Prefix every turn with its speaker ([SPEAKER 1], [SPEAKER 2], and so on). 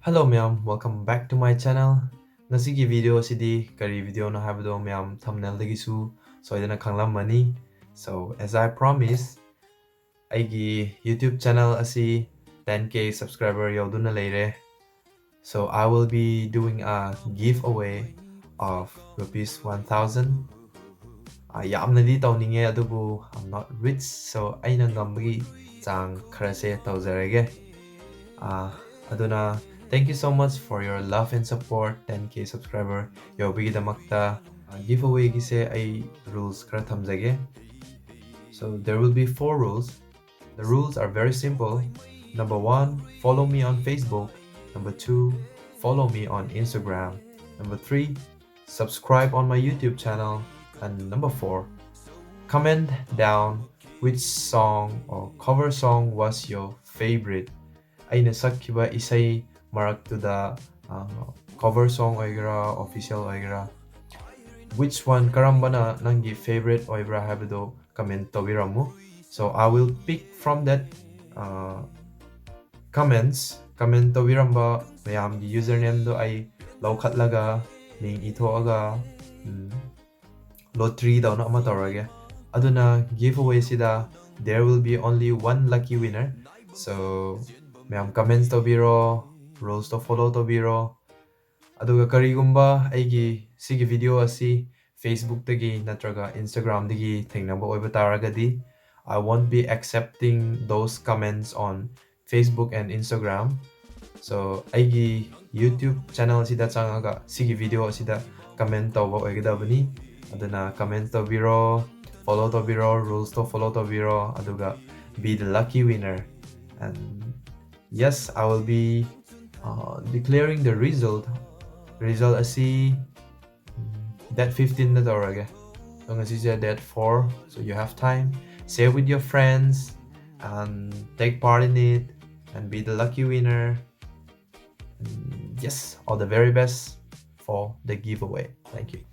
[SPEAKER 1] Hello ma'am, welcome back to my channel. Ngasigi video asidi kari video na habdo ma'am thumbnail dagisu soidana khanglammani. So as I promised, aigi YouTube channel asi 10k subscriber yauduna leire. So I will be doing a giveaway of rupees 1000. Yamnadi tawninge adubu I'm not rich, so aina ngambagi chang kharase tawjarage. Aduna, thank you so much for your love and support. 10k subscriber yawbigidamakta giveaway gise ay rules khara thamjage. So there will be 4 rules. The rules are very simple. Number 1, follow me on Facebook. Number 2, follow me on Instagram. Number 3, subscribe on my YouTube channel. And number 4, comment down which song or cover song was your favorite. Aina sakkiba isai maraktuda cover song oigara official oigara, which one karambana nangi favorite oibra habdo comment tobiramu. So I will pick from that comment tobiramba mayamgi username do ai laukhatlaga ming ithoaga lottery dawna ama tawrage. Aduna giveaway sida there will be only one lucky winner. So mayam comments tobiro, rules to follow tobiro. Aduga karigumba aigi sigi video asi Facebook dagi natraga Instagram dagi thengnaba oiba taragadi, I won't be accepting those comments on Facebook and Instagram. So aigi YouTube channel sida changaga sigi video sida comment tawba oigadabani. Aduna comment tobiro, follow tobiro, rules to follow tobiro, aduga be the lucky winner. And yes, I will be declaring the result asi that 15 na tawrage. So ngasi siya that 4, so you have time, share with your friends and take part in it and be the lucky winner. And yes, all the very best for the giveaway. Thank you.